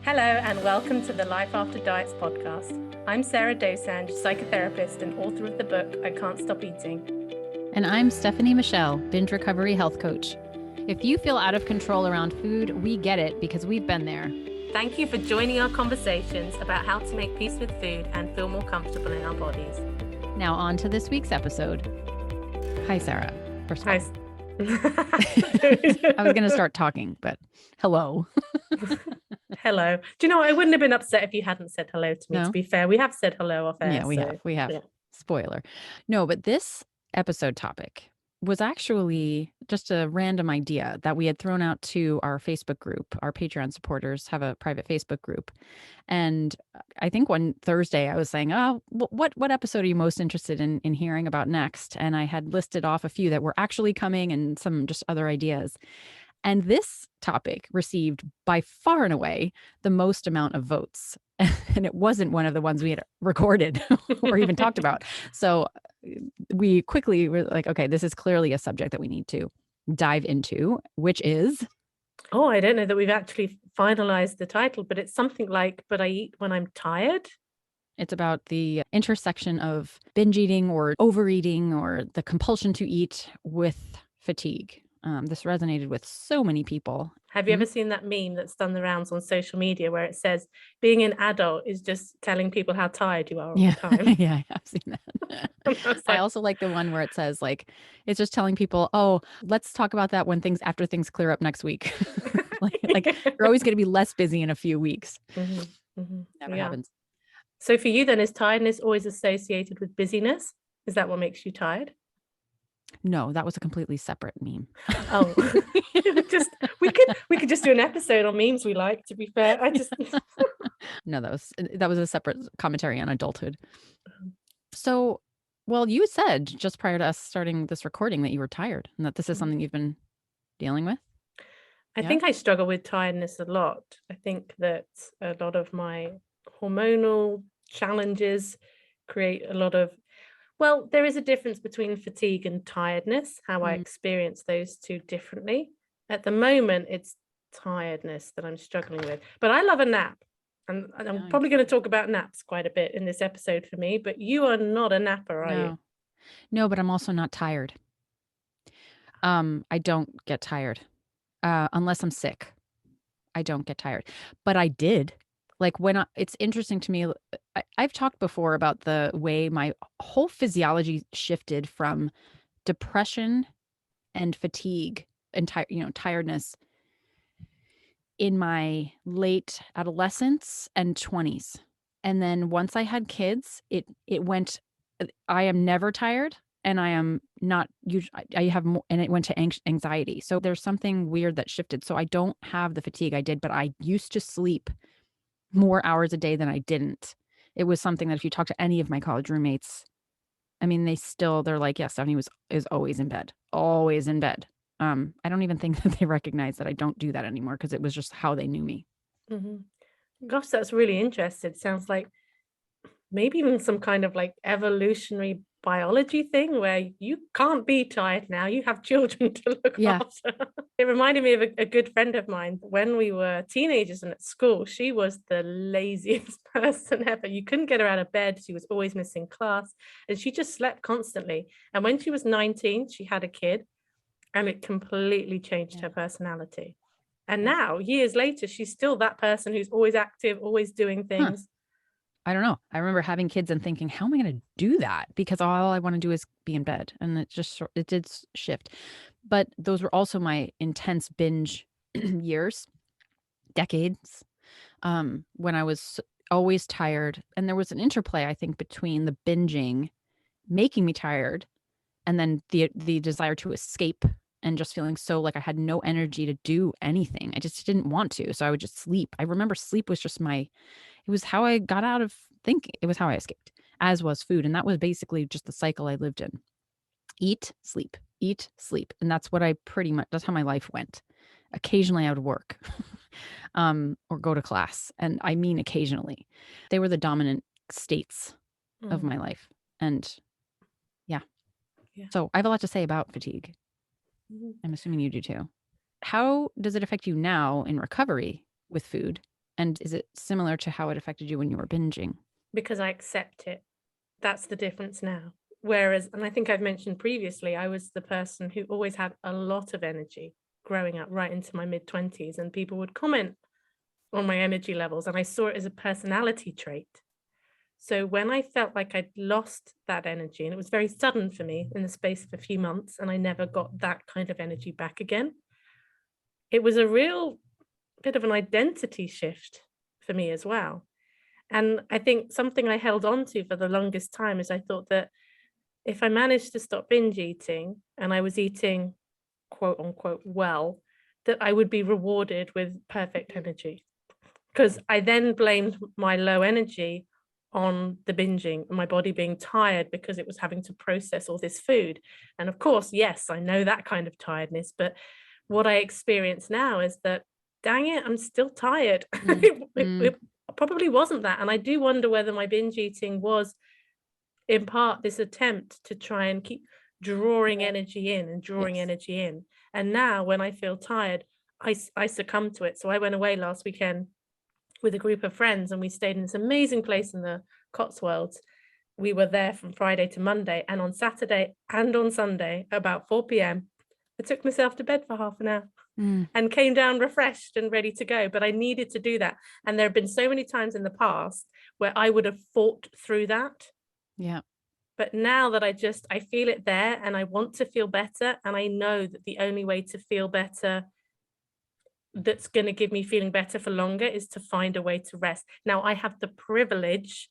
Hello and welcome to the Life After Diets podcast. I'm Sarah Dosanjh, psychotherapist and author of the book, I Can't Stop Eating. And I'm Stefanie Michele, binge recovery health coach. If you feel out of control around food, we get it because we've been there. Thank you for joining our conversations about how to make peace with food and feel more comfortable in our bodies. Now on to this week's episode. Hi, Sarah. First of all. Hi. I was going to start talking, but hello. Hello. Do you know what? I wouldn't have been upset if you hadn't said hello to me, No? To be fair. We have said hello off air. Yeah, we have. Yeah. Spoiler. No, but this episode topic was actually just a random idea that we had thrown out to our Facebook group. Our Patreon supporters have a private Facebook group. And I think one Thursday I was saying, oh, what episode are you most interested in hearing about next? And I had listed off a few that were actually coming and some just other ideas. And this topic received by far and away the most amount of votes. And it wasn't one of the ones we had recorded or even talked about. So we quickly were like, okay, this is clearly a subject that we need to dive into, which is... Oh, I don't know that we've actually finalized the title, but it's something like, but I eat when I'm tired. It's about the intersection of binge eating or overeating or the compulsion to eat with fatigue. This resonated with so many people. Have you ever seen that meme that's done the rounds on social media where it says being an adult is just telling people how tired you are all the time? Yeah, I've seen that. I also like the one where it says like, it's just telling people, oh, let's talk about that after things clear up next week. like you're always going to be less busy in a few weeks. Never happens. So for you then, is tiredness always associated with busyness? Is that what makes you tired? No, that was a completely separate meme. Oh, we could just do an episode on memes we like, to be fair. No, that was a separate commentary on adulthood. So, well, you said just prior to us starting this recording that you were tired and that this is something you've been dealing with. I think I struggle with tiredness a lot. I think that a lot of my hormonal challenges create a lot of... Well, there is a difference between fatigue and tiredness, how I experience those two differently. At the moment, it's tiredness that I'm struggling with. But I love a nap. And I'm probably going to talk about naps quite a bit in this episode for me. But you are not a napper, are you? No, but I'm also not tired. I don't get tired unless I'm sick. I don't get tired. But I did. Like it's interesting to me, I've talked before about the way my whole physiology shifted from depression and fatigue and tiredness in my late adolescence and 20s. And then once I had kids, it went, I am never tired and I am not, I have more, and it went to anxiety. So there's something weird that shifted. So I don't have the fatigue I did, but I used to sleep more hours a day than I didn't. It was something that if you talk to any of my college roommates, I mean, they're like, yeah, Stefanie is always in bed. I don't even think that they recognize that I don't do that anymore because it was just how they knew me. Gosh, that's really interesting. Sounds like maybe even some kind of like evolutionary biology thing where you can't be tired now, you have children to look after. It reminded me of a good friend of mine when we were teenagers and at school. She was the laziest person ever. You couldn't get her out of bed. She was always missing class and she just slept constantly. And when she was 19, she had a kid and it completely changed her personality. And now, years later, she's still that person who's always active, always doing things. I don't know. I remember having kids and thinking, how am I going to do that? Because all I want to do is be in bed. And it did shift. But those were also my intense binge years, decades, when I was always tired. And there was an interplay, I think, between the binging making me tired and then the desire to escape and just feeling so like I had no energy to do anything. I just didn't want to. So I would just sleep. I remember sleep was just it was how I got out of thinking. It was how I escaped, as was food. And that was basically just the cycle I lived in. Eat, sleep. And that's what that's how my life went. Occasionally I would work or go to class. And I mean, occasionally. They were the dominant states of my life. And yeah. So I have a lot to say about fatigue. I'm assuming you do too. How does it affect you now in recovery with food? And is it similar to how it affected you when you were binging? Because I accept it. That's the difference now. Whereas, and I think I've mentioned previously, I was the person who always had a lot of energy growing up right into my mid-20s, and people would comment on my energy levels, and I saw it as a personality trait. So when I felt like I'd lost that energy, and it was very sudden for me in the space of a few months, and I never got that kind of energy back again, it was a real bit of an identity shift for me as well. And I think something I held on to for the longest time is I thought that if I managed to stop binge eating and I was eating quote unquote well, that I would be rewarded with perfect energy. Because I then blamed my low energy on the binging, my body being tired because it was having to process all this food. And of course, yes, I know that kind of tiredness, but what I experience now is that, dang it, I'm still tired. It probably wasn't that. And I do wonder whether my binge eating was in part this attempt to try and keep drawing energy in and drawing energy in. And now when I feel tired, I succumb to it. So I went away last weekend with a group of friends and we stayed in this amazing place in the Cotswolds. We were there from Friday to Monday, and on Saturday and on Sunday about 4 p.m. I took myself to bed for half an hour and came down refreshed and ready to go. But I needed to do that. And there have been so many times in the past where I would have fought through that. Yeah. But now that I feel it there and I want to feel better. And I know that the only way to feel better that's going to give me feeling better for longer is to find a way to rest. Now I have the privilege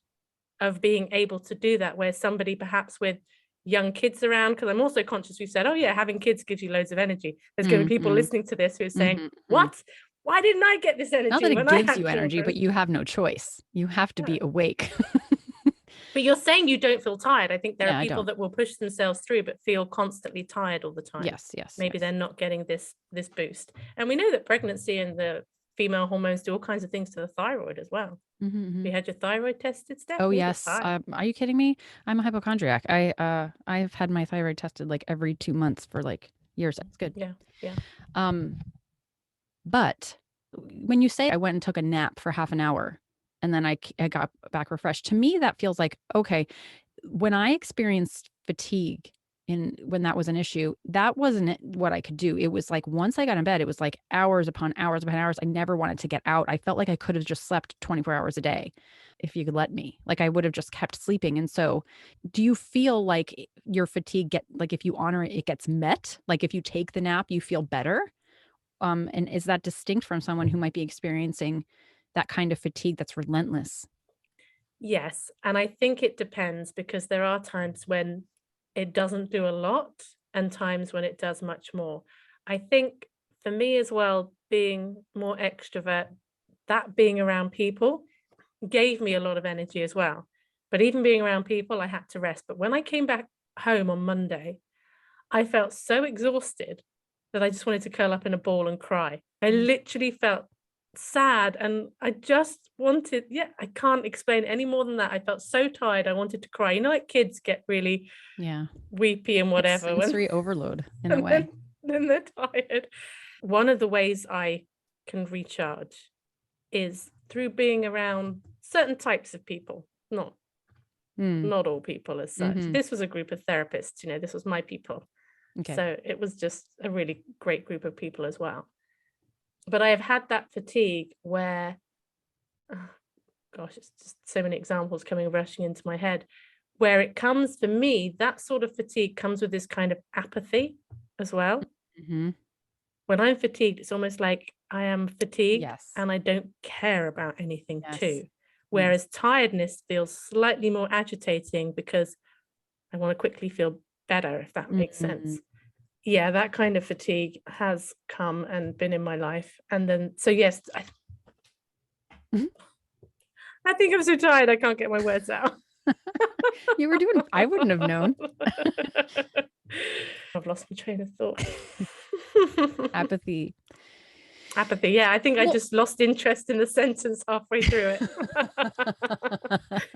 of being able to do that, where somebody perhaps with young kids around, because I'm also conscious, we've said, oh yeah, having kids gives you loads of energy. There's going to be people listening to this who are saying, what? Why didn't I get this energy? Not that when it I gives had you energy, children? but you have no choice. You have to be awake. But you're saying you don't feel tired. I think there Yeah, are people that will push themselves through but feel constantly tired all the time. Yes. Maybe they're not getting this boost. And we know that pregnancy and the female hormones do all kinds of things to the thyroid as well. You had your thyroid tested, Steph? Oh yes. Are you kidding me? I'm a hypochondriac. I've had my thyroid tested like every 2 months for like years. It's good. Yeah. But when you say I went and took a nap for half an hour and then I got back refreshed, to me that feels like, okay, when I experienced fatigue when that was an issue, that wasn't what I could do. It was like once I got in bed, it was like hours upon hours upon hours. I never wanted to get out. I felt like I could have just slept 24 hours a day if you could let me. Like I would have just kept sleeping. And so do you feel like your fatigue if you honor it, it gets met? Like if you take the nap, you feel better? And is that distinct from someone who might be experiencing that kind of fatigue that's relentless? Yes. And I think it depends, because there are times when it doesn't do a lot and times when it does much more. I think for me as well, being more extrovert, that being around people gave me a lot of energy as well. But even being around people, I had to rest. But when I came back home on Monday, I felt so exhausted that I just wanted to curl up in a ball and cry. I literally felt sad and I just wanted, I can't explain any more than that. I felt so tired. I wanted to cry. You know, like kids get really weepy and whatever. It's sensory overload in a way. Then they're tired. One of the ways I can recharge is through being around certain types of people, not all people as such. This was a group of therapists, this was my people. Okay. So it was just a really great group of people as well. But I have had that fatigue where, it's just so many examples rushing into my head, where it comes, for me, that sort of fatigue comes with this kind of apathy as well. When I'm fatigued, it's almost like I am fatigued and I don't care about anything too. Whereas tiredness feels slightly more agitating because I want to quickly feel better, if that makes sense. Yeah, that kind of fatigue has come and been in my life. And then, so yes, I think I'm so tired I can't get my words out. I wouldn't have known. I've lost my train of thought. Apathy. Yeah, I think I just lost interest in the sentence halfway through it.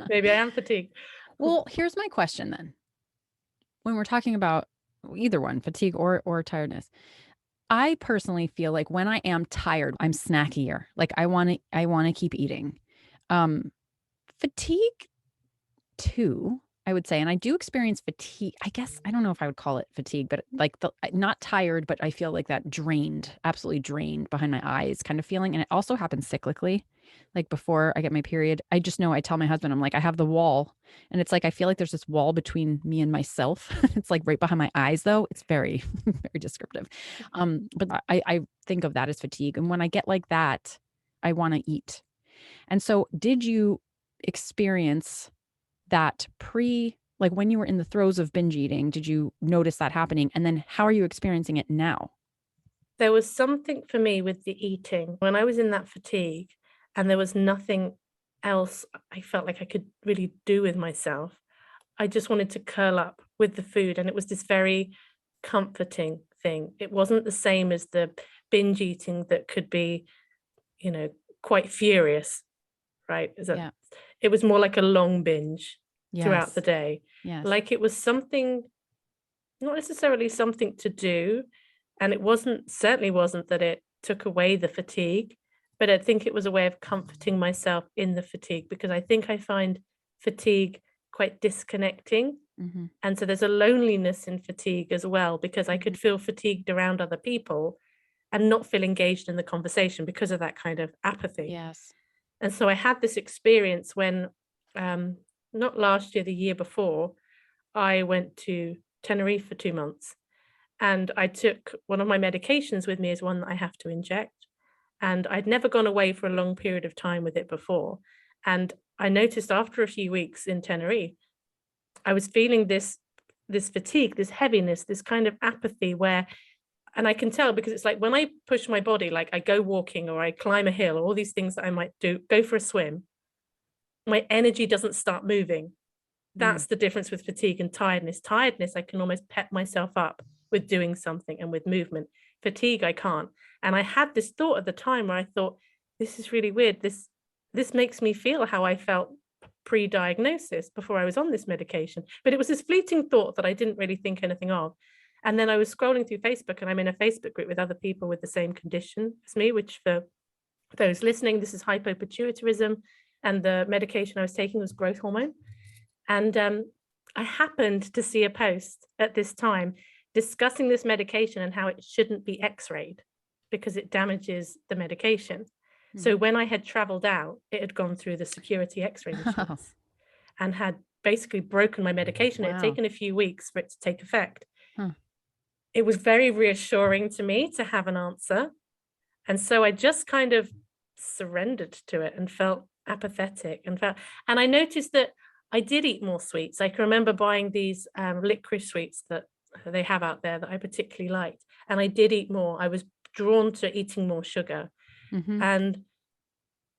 Maybe I am fatigued. Well, here's my question then. When we're talking about either one, fatigue or tiredness, I personally feel like when I am tired, I'm snackier. Like I want to keep eating. Um, Fatigue too, I would say. And I do experience fatigue. I guess I don't know if I would call it fatigue, but like not tired, but I feel like that drained, absolutely drained behind my eyes kind of feeling. And it also happens cyclically. Like before I get my period, I just know I tell my husband, I'm like, I have the wall. And it's like I feel like there's this wall between me and myself. It's like right behind my eyes, though. It's very, very descriptive. But I think of that as fatigue. And when I get like that, I want to eat. And so did you experience that like when you were in the throes of binge eating, did you notice that happening? And then how are you experiencing it now? There was something for me with the eating when I was in that fatigue and there was nothing else I felt like I could really do with myself. I just wanted to curl up with the food, and it was this very comforting thing. It wasn't the same as the binge eating that could be, you know, quite furious, right? Is that Yeah. it was more like a long binge throughout the Yes. day. Yes. Like it was something, not necessarily something to do, and it certainly wasn't that it took away the fatigue, but I think it was a way of comforting myself in the fatigue, because I think I find fatigue quite disconnecting. Hmm. And so there's a loneliness in fatigue as well, because I Hmm. could feel fatigued around other people and not feel engaged in the conversation because of that kind of apathy. Yes. And so I had this experience when, um, not last year, the year before, I went to Tenerife for 2 months, and I took one of my medications with me, is one that I have to inject. And I'd never gone away for a long period of time with it before. And I noticed after a few weeks in Tenerife, I was feeling this fatigue, this heaviness, this kind of apathy where, and I can tell because it's like when I push my body, like I go walking or I climb a hill, or all these things that I might do, go for a swim, my energy doesn't start moving. Mm. That's the difference with fatigue and tiredness. Tiredness, I can almost pep myself up with doing something and with movement. Fatigue, I can't. And I had this thought at the time where I thought, this is really weird. This makes me feel how I felt pre-diagnosis before I was on this medication. But it was this fleeting thought that I didn't really think anything of. And then I was scrolling through Facebook, and I'm in a Facebook group with other people with the same condition as me, which for those listening, this is hypopituitarism. And the medication I was taking was growth hormone. And I happened to see a post at this time discussing this medication and how it shouldn't be x-rayed because it damages the medication. So Mm. when I had traveled out, it had gone through the security x-ray Wow. machines and had basically broken my medication. It had Wow. taken a few weeks for it to take effect. Huh. It was very reassuring to me to have an answer. And so I just kind of surrendered to it and felt apathetic and I noticed that I did eat more sweets. I can remember buying these licorice sweets that they have out there that I particularly liked. And I did eat more. I was drawn to eating more sugar. Hmm. And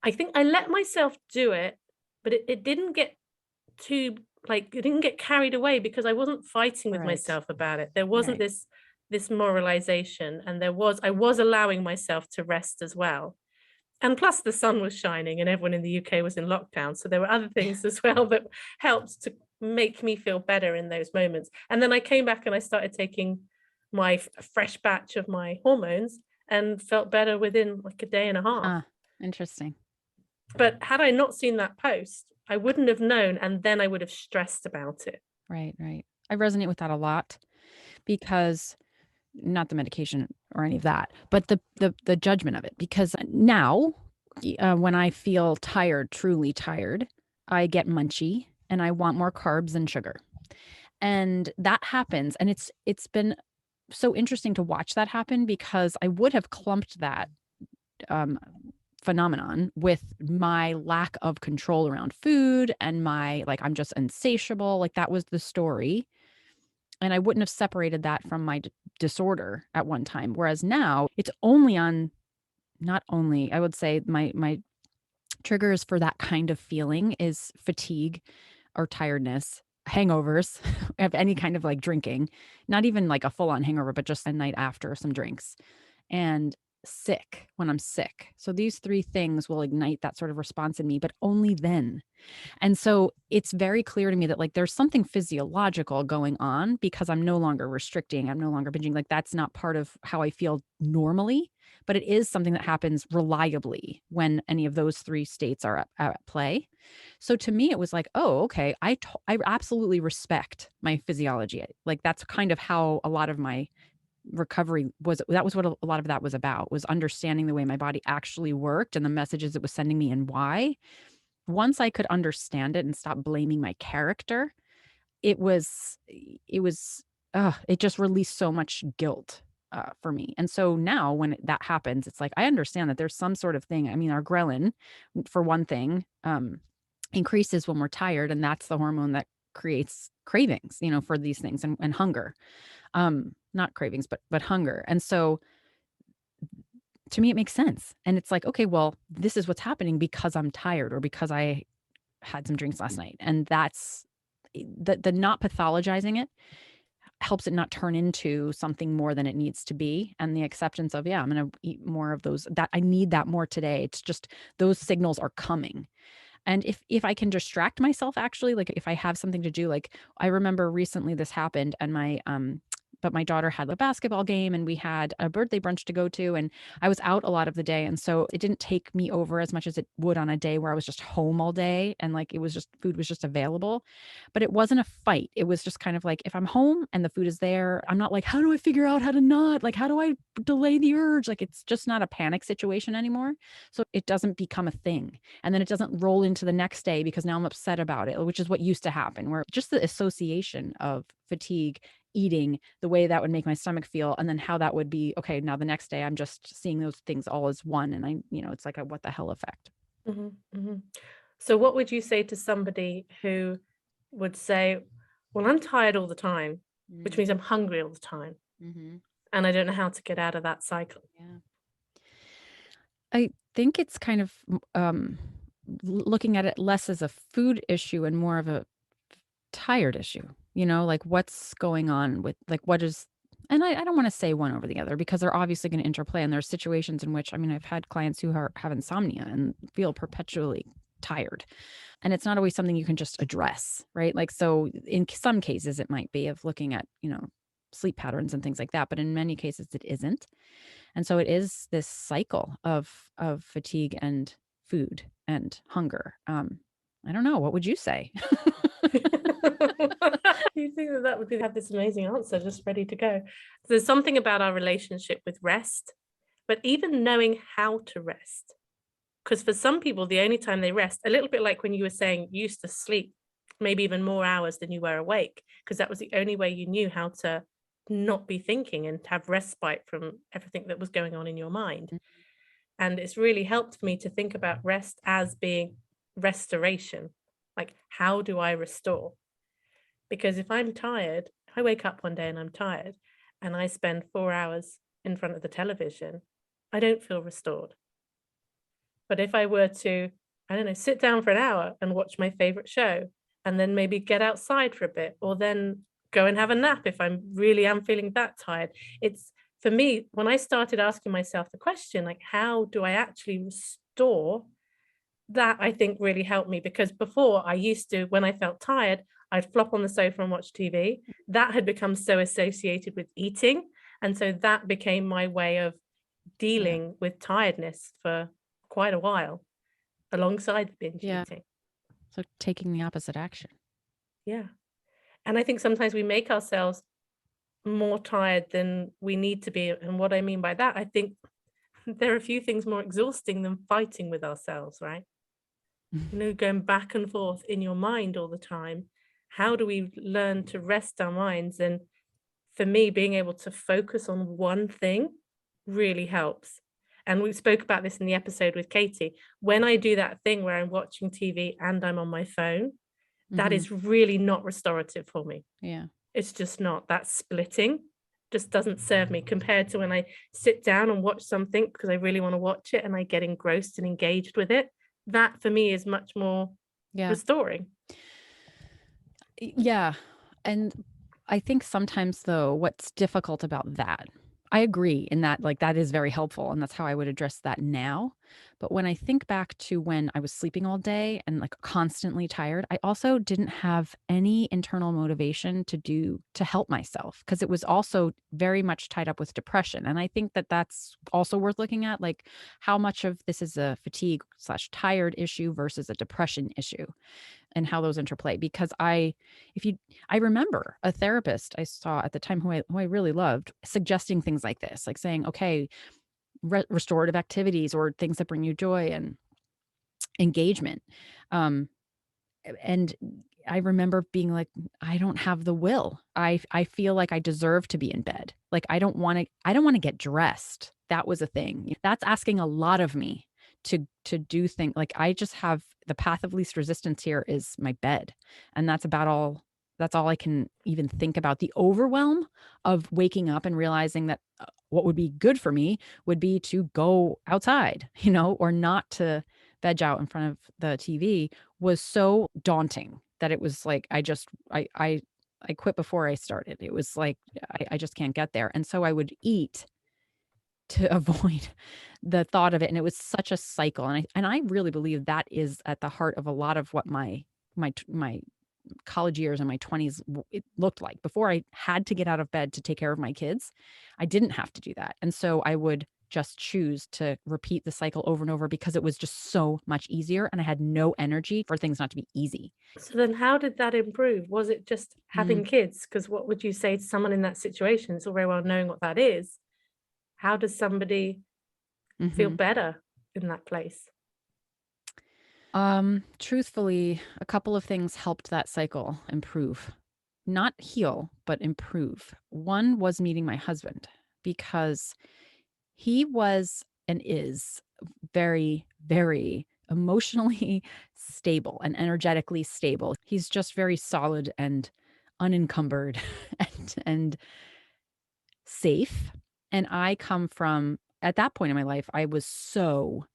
I think I let myself do it, but it didn't get too, like, it didn't get carried away because I wasn't fighting with Right. myself about it. There wasn't Right. this moralization, and I was allowing myself to rest as well. And plus the sun was shining and everyone in the UK was in lockdown, so there were other things as well that helped to make me feel better in those moments. And then I came back and I started taking my fresh batch of my hormones and felt better within like a day and a half. Huh. Interesting. But had I not seen that post, I wouldn't have known, and then I would have stressed about it. Right. Right. I resonate with that a lot because not the medication or any of that, but the judgment of it. Because now, when I feel tired, truly tired, I get munchy and I want more carbs and sugar, and that happens. And it's been so interesting to watch that happen because I would have clumped that um, phenomenon with my lack of control around food and my like I'm just insatiable. Like that was the story, and I wouldn't have separated that from my disorder at one time. Whereas now it's only on, not only, I would say my triggers for that kind of feeling is fatigue or tiredness, hangovers of any kind of like drinking, not even like a full on hangover, but just a night after some drinks. And sick when I'm sick. So these three things will ignite that sort of response in me, but only then. And so it's very clear to me that like there's something physiological going on because I'm no longer restricting, I'm no longer binging. Like that's not part of how I feel normally, but it is something that happens reliably when any of those three states are at play. So to me, it was like, oh, okay, I absolutely respect my physiology. Like that's kind of how a lot of my recovery was. That was what a lot of that was about, was understanding the way my body actually worked and the messages it was sending me and why. Once I could understand it and stop blaming my character, it just released so much guilt for me. And so now when that happens, it's like I understand that there's some sort of thing. I mean, our ghrelin, for one thing, increases when we're tired, and that's the hormone that creates cravings, for these things and hunger. Not cravings, but hunger. And so to me, it makes sense. And it's like, okay, well, this is what's happening because I'm tired or because I had some drinks last night. And that's the not pathologizing it helps it not turn into something more than it needs to be. And the acceptance of, yeah, I'm going to eat more of those, that I need that more today. It's just those signals are coming. And if I can distract myself, actually, like if I have something to do, like I remember recently this happened and but my daughter had a basketball game and we had a birthday brunch to go to, and I was out a lot of the day. And so it didn't take me over as much as it would on a day where I was just home all day and like food was just available. But it wasn't a fight. It was just kind of like, if I'm home and the food is there, I'm not like, how do I figure out how to not, like, how do I delay the urge? Like, it's just not a panic situation anymore. So it doesn't become a thing. And then it doesn't roll into the next day because now I'm upset about it, which is what used to happen, where just the association of fatigue, eating, the way that would make my stomach feel, and then how that would be, okay, now the next day I'm just seeing those things all as one. And it's like a what the hell effect. Mhm, mhm. So what would you say to somebody who would say, well, I'm tired all the time, which means I'm hungry all the time, Mm-hmm. and I don't know how to get out of that cycle? Yeah. I think it's kind of looking at it less as a food issue and more of a tired issue, like what's going on with like what is, and I don't want to say one over the other because they're obviously going to interplay. And there are situations in which, I mean, I've had clients who have insomnia and feel perpetually tired. And it's not always something you can just address, right? Like, so in some cases, it might be of looking at, sleep patterns and things like that. But in many cases, it isn't. And so it is this cycle of fatigue and food and hunger. I don't know. What would you say? You think that would be have this amazing answer just ready to go. There's something about our relationship with rest, but even knowing how to rest. Because for some people, the only time they rest, a little bit like when you were saying you used to sleep maybe even more hours than you were awake, because that was the only way you knew how to not be thinking and have respite from everything that was going on in your mind. And it's really helped me to think about rest as being restoration. Like, how do I restore? Because if I'm tired, I wake up one day and I'm tired, and I spend 4 hours in front of the television, I don't feel restored. But if I were to, I don't know, sit down for an hour and watch my favorite show, and then maybe get outside for a bit, or then go and have a nap if I'm really am feeling that tired. It's for me, when I started asking myself the question, like, how do I actually restore? That I think really helped me, because before I used to, when I felt tired, I'd flop on the sofa and watch TV. That had become so associated with eating. And so that became my way of Yeah. dealing with tiredness for quite a while, alongside the binge Yeah. eating. So taking the opposite action. Yeah. And I think sometimes we make ourselves more tired than we need to be. And what I mean by that, I think there are a few things more exhausting than fighting with ourselves, right? Going back and forth in your mind all the time. How do we learn to rest our minds? And for me, being able to focus on one thing really helps. And we spoke about this in the episode with Katie. When I do that thing where I'm watching TV and I'm on my phone, that Mm-hmm. is really not restorative for me. Yeah. It's just not. That splitting just doesn't serve me, compared to when I sit down and watch something because I really want to watch it and I get engrossed and engaged with it. That for me is much more Yeah. restoring. Yeah. And I think sometimes, though, what's difficult about that, I agree in that, like, that is very helpful, and that's how I would address that now. But when I think back to when I was sleeping all day and, like, constantly tired, I also didn't have any internal motivation to help myself, because it was also very much tied up with depression, and I think that that's also worth looking at, like, how much of this is a fatigue/tired issue versus a depression issue, and how those interplay. Because if you, I remember a therapist I saw at the time who I really loved suggesting things like this, like saying, okay, restorative activities or things that bring you joy and engagement. Um, and I remember being like, I don't have the will. I feel like I deserve to be in bed. Like I don't want to get dressed. That was a thing. That's asking a lot of me to do things. Like, I just have the path of least resistance here is my bed. And that's all I can even think about. The overwhelm of waking up and realizing that what would be good for me would be to go outside, or not to veg out in front of the TV, was so daunting that it was like I quit before I started. It was like I just can't get there. And so I would eat to avoid the thought of it. And it was such a cycle. And I really believe that is at the heart of a lot of what my college years and my 20s it looked like. Before I had to get out of bed to take care of my kids, I didn't have to do that. And so I would just choose to repeat the cycle over and over because it was just so much easier and I had no energy for things not to be easy. So then how did that improve? Was it just having Mm, kids? Because what would you say to someone in that situation? It's all very well knowing what that is. How does somebody feel mhm. better in that place? Truthfully, a couple of things helped that cycle improve. Not heal, but improve. One was meeting my husband, because he was and is very, very emotionally stable and energetically stable. He's just very solid and unencumbered and safe. And I come from, at that point in my life, I was so,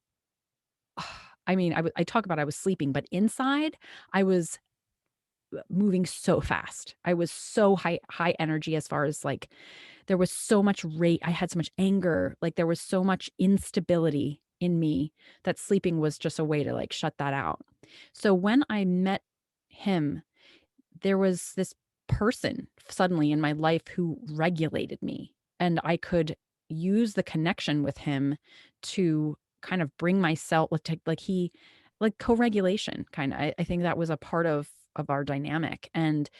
I mean, I talk about I was sleeping, but inside I was moving so fast. I was so high energy, as far as like there was so much rate. I had so much anger. Like, there was so much instability in me that sleeping was just a way to like shut that out. So when I met him, there was this person suddenly in my life who regulated me, and I could use the connection with him to kind of bring myself like co-regulation kind of. I think that was a part of our dynamic, and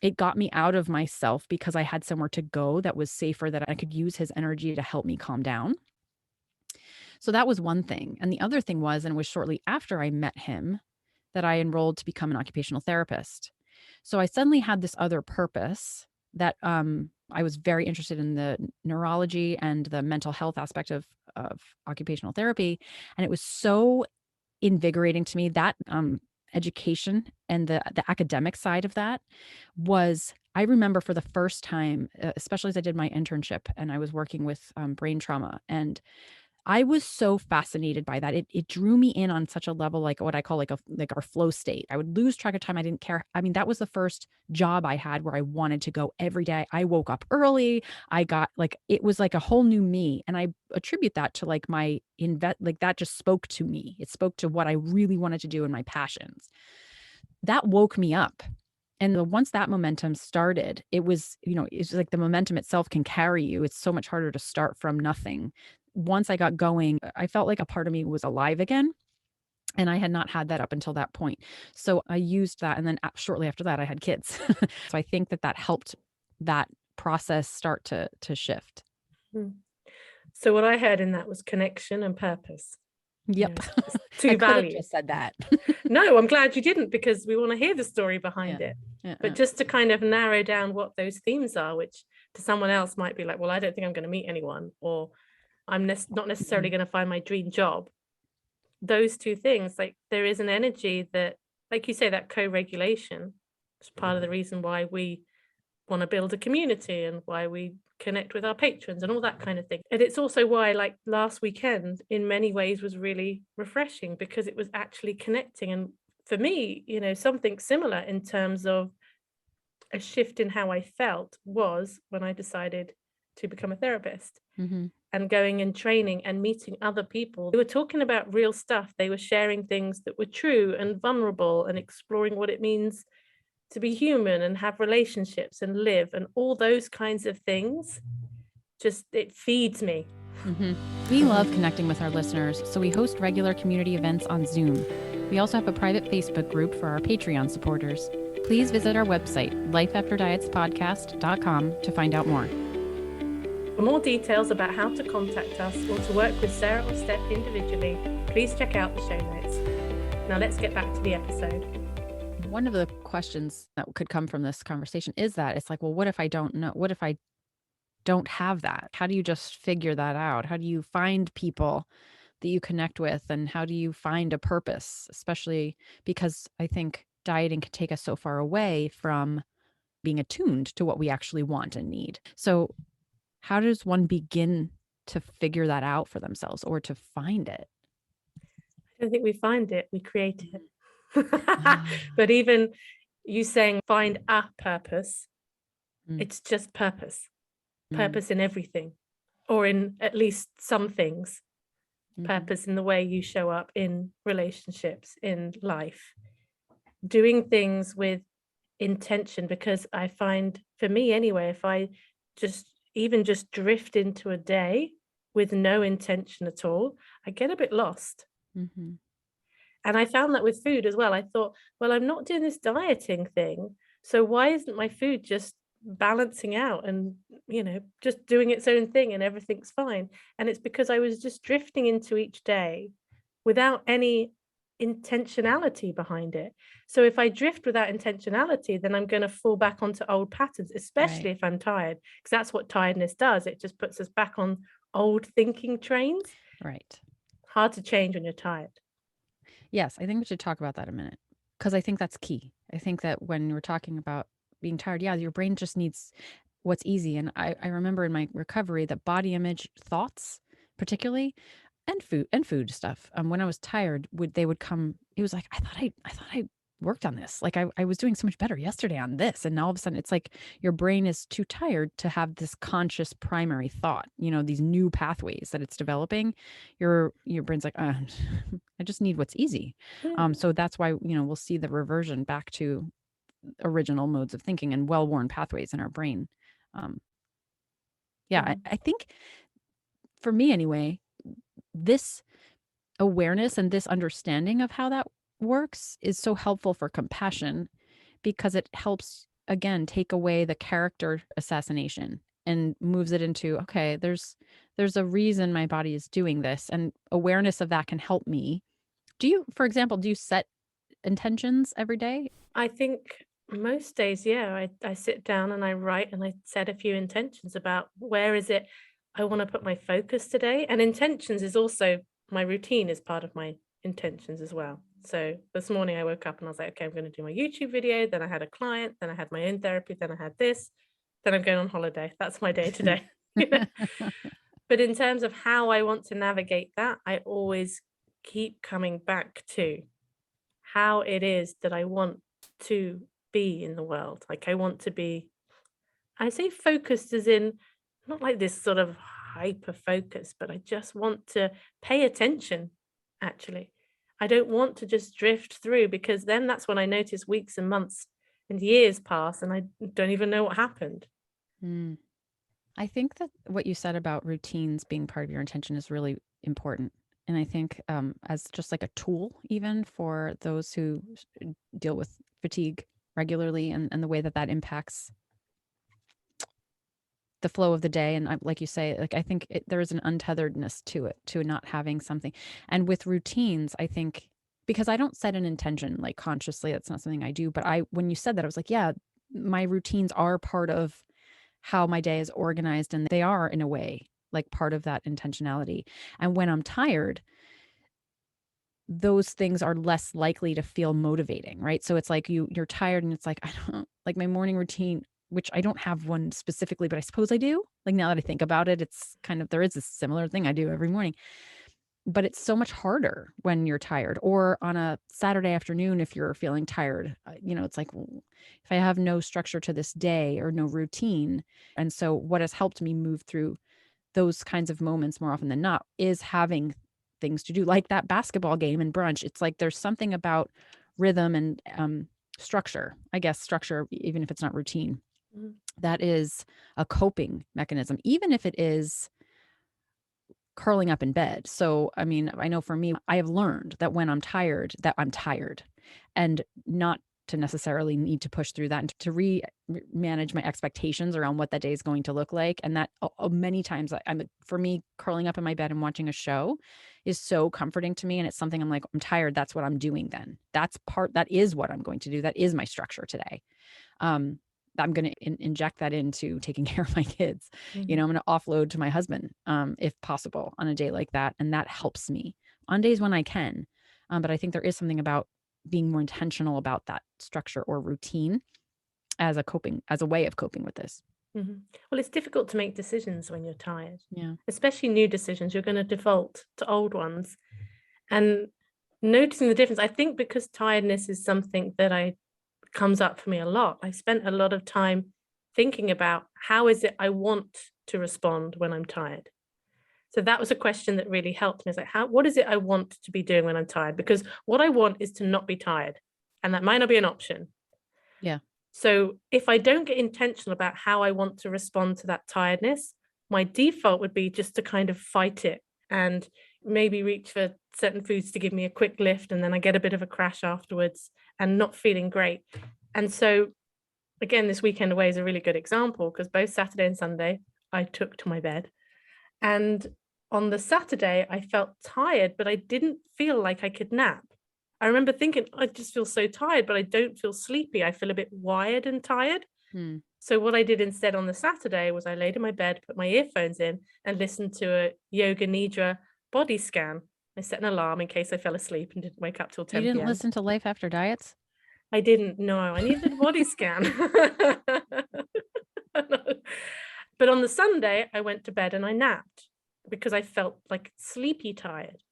it got me out of myself because I had somewhere to go that was safer, that I could use his energy to help me calm down. So that was one thing. And the other thing was, and it was shortly after I met him, that I enrolled to become an occupational therapist. So I suddenly had this other purpose that I was very interested in the neurology and the mental health aspect of occupational therapy. And it was so invigorating to me that education and the academic side of that was, I remember for the first time, especially as I did my internship and I was working with brain trauma, and I was so fascinated by that. It drew me in on such a level, like what I call like our flow state. I would lose track of time. I didn't care. I mean, that was the first job I had where I wanted to go every day. I woke up early. I got like, it was like a whole new me. And I attribute that to like like that just spoke to me. It spoke to what I really wanted to do and my passions. That woke me up. And once that momentum started, it was, it's like the momentum itself can carry you. It's so much harder to start from nothing. Once I got going, I felt like a part of me was alive again. And I had not had that up until that point. So I used that. And then shortly after that, I had kids. So I think that helped that process start to shift. Hmm. So what I heard in that was connection and purpose. Yep. It's I two could have values. just said that. No, I'm glad you didn't, because we want to hear the story Yeah. behind it. Yeah. But just to kind of narrow down what those themes are, which to someone else might be like, well, I don't think I'm going to meet anyone, or I'm not necessarily Mhm. going to find my dream job. Those two things, like there is an energy that, like you say, that co-regulation is part of the reason why we want to build a community and why we connect with our patrons and all that kind of thing. And it's also why, like, last weekend in many ways was really refreshing, because it was actually connecting. And for me, something similar in terms of a shift in how I felt was when I decided to become a therapist, Mm-hmm. and going and training and meeting other people. They were talking about real stuff. They were sharing things that were true and vulnerable and exploring what it means to be human and have relationships and live and all those kinds of things. Just, it feeds me. Mm-hmm. We love connecting with our listeners, so we host regular community events on Zoom. We also have a private Facebook group for our Patreon supporters. Please visit our website, lifeafterdietspodcast.com, to find out more. For more details about how to contact us or to work with Sarah or Steph individually, please check out the show notes. Now let's get back to the episode. One of the questions that could come from this conversation is that it's like, well, what if I don't know? What if I don't have that? How do you just figure that out? How do you find people that you connect with? And how do you find a purpose? Especially because I think dieting can take us so far away from being attuned to what we actually want and need. So how does one begin to figure that out for themselves or to find it? I don't think we find it, we create it. But even you saying find a purpose, it's just purpose. Purpose in everything, or in at least some things. Purpose in the way you show up in relationships, in life, doing things with intention. Because I find, for me anyway, if I just drift into a day with no intention at all, I get a bit lost. Mm-hmm. And I found that with food as well. I thought, well, I'm not doing this dieting thing, so why isn't my food just balancing out and, just doing its own thing and everything's fine? And it's because I was just drifting into each day without any intentionality behind it. So if I drift without intentionality, then I'm going to fall back onto old patterns, especially if I'm tired, because that's what tiredness does. It just puts us back on old thinking trains. Right. Hard to change when you're tired. Yes, I think we should talk about that a minute, because I think that's key. I think that when we're talking about being tired, your brain just needs what's easy. And I remember in my recovery that body image thoughts, particularly, and food stuff. When I was tired, they would come. It was like, I thought I worked on this. Like I was doing so much better yesterday on this. And all of a sudden it's like your brain is too tired to have this conscious primary thought, these new pathways that it's developing. Your brain's like, I just need what's easy. So that's why, we'll see the reversion back to original modes of thinking and well-worn pathways in our brain. I think for me anyway, this awareness and this understanding of how that works is so helpful for compassion, because it helps, again, take away the character assassination and moves it into, okay, there's a reason my body is doing this, and awareness of that can help me. For example, do you set intentions every day? I think most days, I sit down and I write and I set a few intentions about where is it I want to put my focus today. And intentions is also, my routine is part of my intentions as well. So this morning I woke up and I was like, okay, I'm going to do my YouTube video. Then I had a client, then I had my own therapy, then I had this, then I'm going on holiday. That's my day today. But in terms of how I want to navigate that, I always keep coming back to how it is that I want to be in the world. Like I want to be, I say focused as in not like this sort of hyper focus, but I just want to pay attention, actually. I don't want to just drift through, because then that's when I notice weeks and months and years pass and I don't even know what happened. I think that what you said about routines being part of your intention is really important. And I think as just like a tool, even for those who deal with fatigue regularly, and the way that impacts the flow of the day. And like you say, like I think there is an untetheredness to it, to not having something. And with routines, I think, because I don't set an intention like consciously, that's not something I do. But when you said that, I was like, yeah, my routines are part of how my day is organized, and they are in a way like part of that intentionality. And when I'm tired, those things are less likely to feel motivating, right? So it's like you're tired and it's like, I don't like my morning routine, which I don't have one specifically, but I suppose I do. Like now that I think about it, it's kind of, there is a similar thing I do every morning. But it's so much harder when you're tired, or on a Saturday afternoon if you're feeling tired. It's like, "Well, if I have no structure to this day or no routine." And so what has helped me move through those kinds of moments more often than not is having things to do, like that basketball game and brunch. It's like there's something about rhythm and structure, I guess, structure, even if it's not routine, Mhm. that is a coping mechanism, even if it is curling up in bed. So, I mean, I know for me, I have learned that when I'm tired, that I'm tired, and not to necessarily need to push through that, and to manage my expectations around what that day is going to look like. And that many times for me, curling up in my bed and watching a show is so comforting to me. And it's something I'm like, I'm tired. That's what I'm doing then. That is what I'm going to do. That is my structure today. um, I'm going to inject that into taking care of my kids. Mhm. I'm going to offload to my husband, if possible, on a day like that. And that helps me on days when I can. But I think there is something about being more intentional about that structure or routine as a way of coping with this. Mhm. Well, it's difficult to make decisions when you're tired, Yeah. especially new decisions. You're going to default to old ones. And noticing the difference, I think because tiredness is something that I comes up for me a lot. I spent a lot of time thinking about how is it I want to respond when I'm tired. So that was a question that really helped me. It's like, what is it I want to be doing when I'm tired? Because what I want is to not be tired. And that might not be an option. Yeah. So if I don't get intentional about how I want to respond to that tiredness, my default would be just to kind of fight it and maybe reach for certain foods to give me a quick lift. And then I get a bit of a crash afterwards and not feeling great. And so, again, this weekend away is a really good example because both Saturday and Sunday I took to my bed. And on the Saturday, I felt tired, but I didn't feel like I could nap. I remember thinking, I just feel so tired, but I don't feel sleepy. I feel a bit wired and tired. Hmm. So what I did instead on the Saturday was I laid in my bed, put my earphones in, and listened to a yoga nidra body scan. I set an alarm in case I fell asleep and didn't wake up till You 10 didn't p.m. listen to Life After Diets? I didn't know I needed a body scan. But on the Sunday, I went to bed and I napped because I felt like sleepy tired.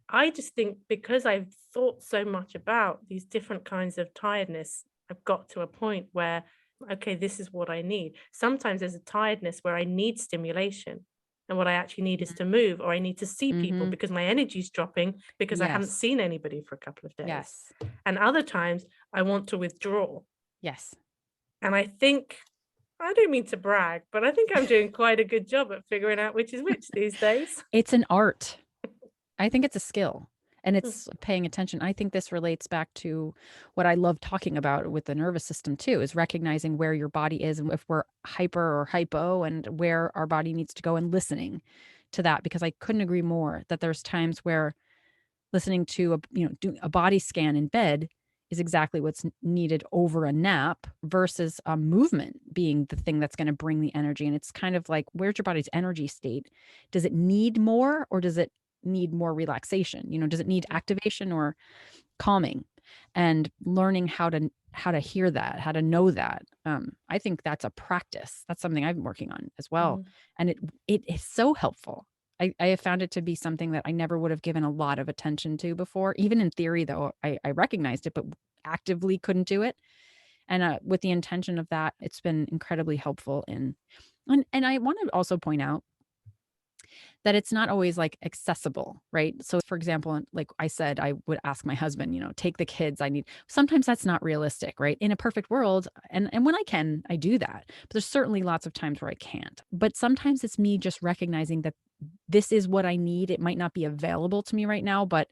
I just think because I've thought so much about these different kinds of tiredness, I've got to a point where, okay, this is what I need. Sometimes there's a tiredness where I need stimulation. And what I actually need is to move, or I need to see people Mm-hmm. because my energy's dropping because I haven't Yes. seen anybody for a couple of days. Yes. And other times I want to withdraw. Yes. And I think, I don't mean to brag, but I think I'm doing quite a good job at figuring out which is which these days. It's an art. I think it's a skill, and Mm, it's paying attention. I think this relates back to what I love talking about with the nervous system too, is recognizing where your body is and if we're hyper or hypo, and where our body needs to go, and listening to that, because I couldn't agree more that there's times where listening to doing a body scan in bed is exactly what's needed over a nap, versus movement being the thing that's going to bring the energy. And it's kind of like, where's your body's energy state? Does it need more, or does it need more relaxation? Does it need activation or calming? And learning how to hear that, how to know that. I think that's a practice. That's something I've been working on as well. mhm, And it is so helpful. I have found it to be something that I never would have given a lot of attention to before. Even in theory, though, I recognized it, but actively couldn't do it. And with the intention of that, it's been incredibly helpful and I want to also point out that it's not always, like, accessible, right? So, for example, like I said, I would ask my husband, "Take the kids, I need." Sometimes that's not realistic, right? In a perfect world, and when I can, I do that, but there's certainly lots of times where I can't. But sometimes it's me just recognizing that this is what I need. It might not be available to me right now, but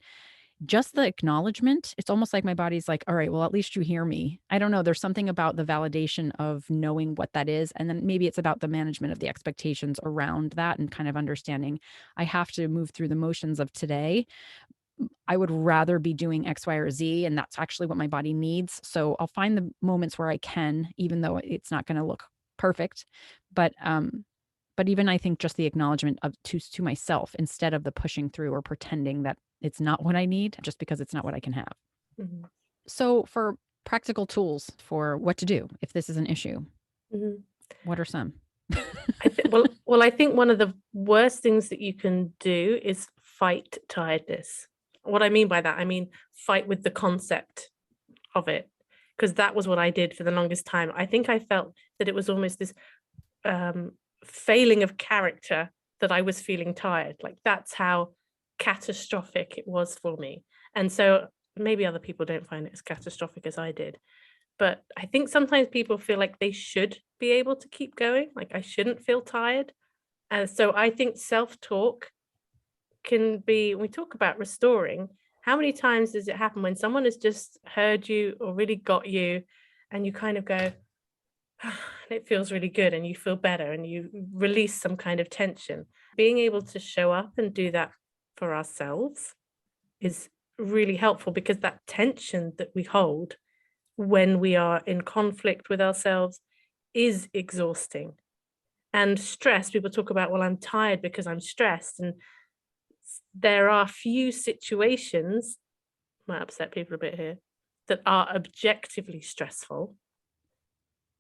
just the acknowledgement, it's almost like my body's like, "All right, well, at least you hear me." I don't know, there's something about the validation of knowing what that is, and then maybe it's about the management of the expectations around that, and kind of understanding I have to move through the motions of today. I would rather be doing X, Y, or Z, and that's actually what my body needs. So I'll find the moments where I can, even though it's not gonna look perfect. But, even I think just the acknowledgement of to myself, instead of the pushing through or pretending that it's not what I need just because it's not what I can have. mhm, So for practical tools for what to do if this is an issue, mhm. what are some? I think one of the worst things that you can do is fight tiredness. What I mean by that, I mean fight with the concept of it, because that was what I did for the longest time. I think I felt that it was almost this failing of character that I was feeling tired. Like that's how catastrophic it was for me. And so maybe other people don't find it as catastrophic as I did. But I think sometimes people feel like they should be able to keep going. Like I shouldn't feel tired. And so I think self-talk can be, when we talk about restoring, how many times does it happen when someone has just heard you or really got you and you kind of go, it feels really good and you feel better and you release some kind of tension. Being able to show up and do that for ourselves is really helpful, because that tension that we hold when we are in conflict with ourselves is exhausting. And stress, people talk about, well, I'm tired because I'm stressed. And there are few situations, might upset people a bit here, that are objectively stressful.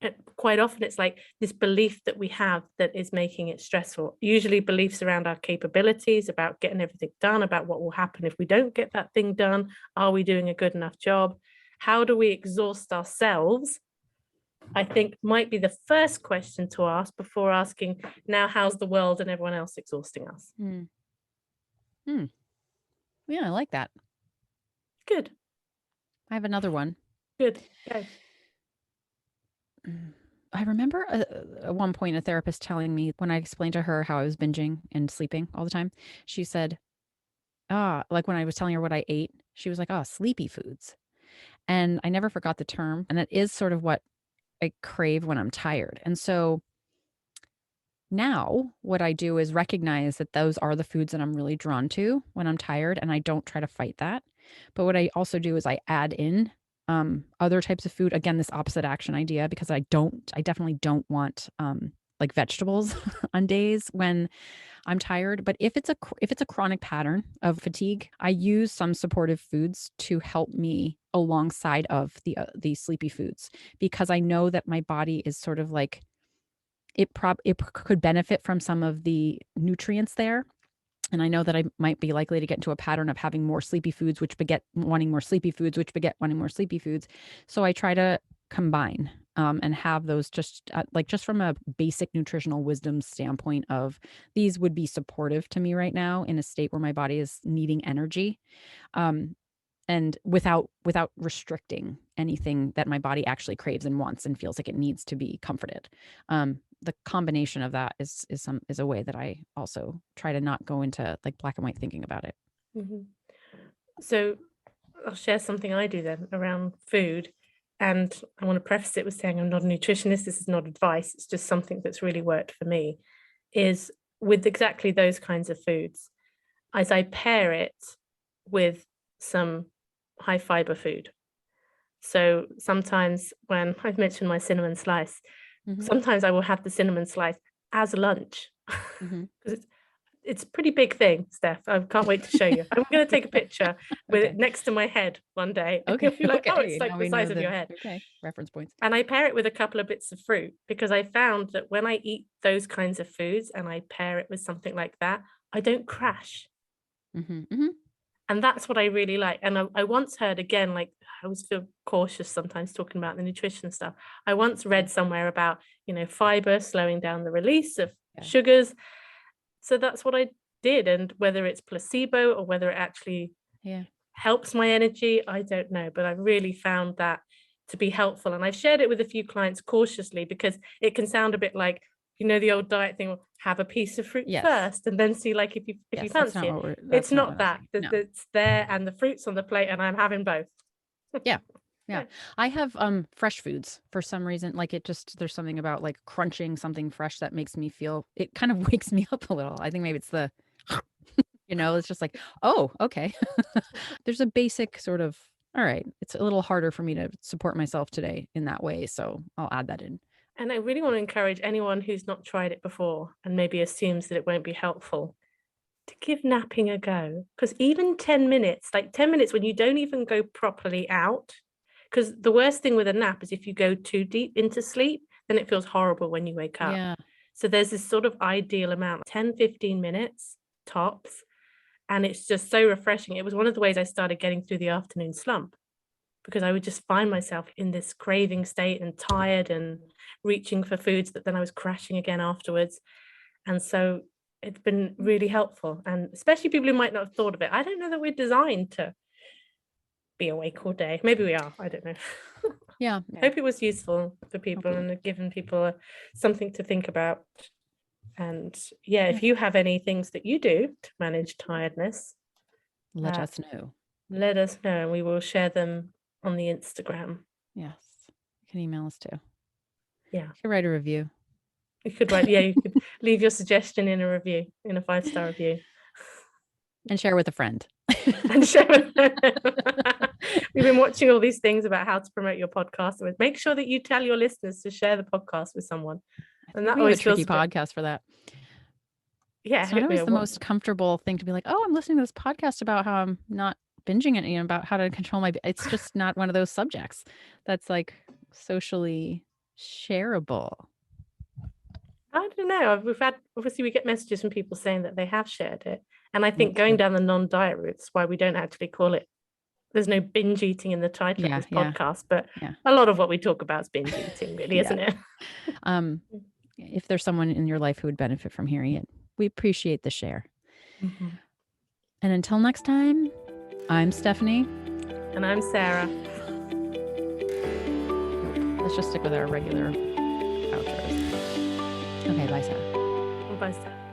And quite often it's like this belief that we have that is making it stressful. Usually beliefs around our capabilities, about getting everything done, about what will happen if we don't get that thing done. Are we doing a good enough job? How do we exhaust ourselves? I think might be the first question to ask before asking, now how's the world and everyone else exhausting us? Yeah, I like that. Good. I have another one. Good. Go. I remember at one point a therapist telling me, when I explained to her how I was binging and sleeping all the time, she said, like when I was telling her what I ate, she was like, sleepy foods. And I never forgot the term. And that is sort of what I crave when I'm tired. And so now what I do is recognize that those are the foods that I'm really drawn to when I'm tired, and I don't try to fight that. But what I also do is I add in other types of food. Again, this opposite action idea, because I definitely don't want like vegetables on days when I'm tired. But if it's a chronic pattern of fatigue, I use some supportive foods to help me alongside of the sleepy foods, because I know that my body is sort of like, it could benefit from some of the nutrients there. And I know that I might be likely to get into a pattern of having more sleepy foods, which beget wanting more sleepy foods, which beget wanting more sleepy foods. So I try to combine and have those just just from a basic nutritional wisdom standpoint of, these would be supportive to me right now in a state where my body is needing energy. And without restricting anything that my body actually craves and wants and feels like it needs to be comforted. The combination of that is a way that I also try to not go into like black and white thinking about it. Mm-hmm. So I'll share something I do then around food. And I want to preface it with saying I'm not a nutritionist. This is not advice. It's just something that's really worked for me, is with exactly those kinds of foods, as I pair it with some high fiber food. So sometimes, when I've mentioned my cinnamon slice, sometimes I will have the cinnamon slice as lunch, because it's a pretty big thing, Steph. I can't wait to show you. I'm going to take a picture with it next to my head one day. Okay. You'll be like, oh, Okay. it's like Now the we know size of your head. Okay. Reference points. And I pair it with a couple of bits of fruit, because I found that when I eat those kinds of foods and I pair it with something like that, I don't crash. And that's what I really like. And I once heard, again, like, I always feel cautious sometimes talking about the nutrition stuff. I once read somewhere about, fiber slowing down the release of sugars. So that's what I did. And whether it's placebo or whether it actually helps my energy, I don't know. But I really found that to be helpful. And I've shared it with a few clients cautiously, because it can sound a bit like, the old diet thing, have a piece of fruit first and then see, like, if you fancy it. It's not that. It's there and the fruit's on the plate and I'm having both. Yeah. I have fresh foods for some reason. Like, there's something about like crunching something fresh that makes me feel, it kind of wakes me up a little. I think maybe it's the it's just like, oh, okay. There's a basic sort of, all right, it's a little harder for me to support myself today in that way, so I'll add that in. And I really want to encourage anyone who's not tried it before and maybe assumes that it won't be helpful, to give napping a go. Because even 10 minutes, like 10 minutes when you don't even go properly out, because the worst thing with a nap is if you go too deep into sleep, then it feels horrible when you wake up. So there's this sort of ideal amount, 10, 15 minutes tops. And it's just so refreshing. It was one of the ways I started getting through the afternoon slump, because I would just find myself in this craving state and tired and reaching for foods that then I was crashing again afterwards. And so it's been really helpful. And especially people who might not have thought of it. I don't know that we're designed to be awake all day. Maybe we are. I don't know. Yeah. Hope it was useful for people and given people something to think about. And yeah, if you have any things that you do to manage tiredness, let us know. Let us know, and we will share them on the Instagram. Yes. You can email us too. Yeah. You could write a review. You could write, you could leave your suggestion in a review, in a 5-star review. And share with a friend. And share with We've been watching all these things about how to promote your podcast. Make sure that you tell your listeners to share the podcast with someone. And that always feels a tricky podcast for that. Yeah. It's not always the most comfortable thing to be like, oh, I'm listening to this podcast about how I'm not binging it, about how to control my, it's just not one of those subjects that's like socially shareable. I don't know. Obviously we get messages from people saying that they have shared it. And I think going down the non-diet route is why we don't actually call it, there's no binge eating in the title of this podcast, but a lot of what we talk about is binge eating, really, isn't it? If there's someone in your life who would benefit from hearing it, we appreciate the share. Mm-hmm. And until next time, I'm Stefanie. And I'm Sarah. Let's just stick with our regular outros. Okay, bye, Sarah. Bye, Sarah.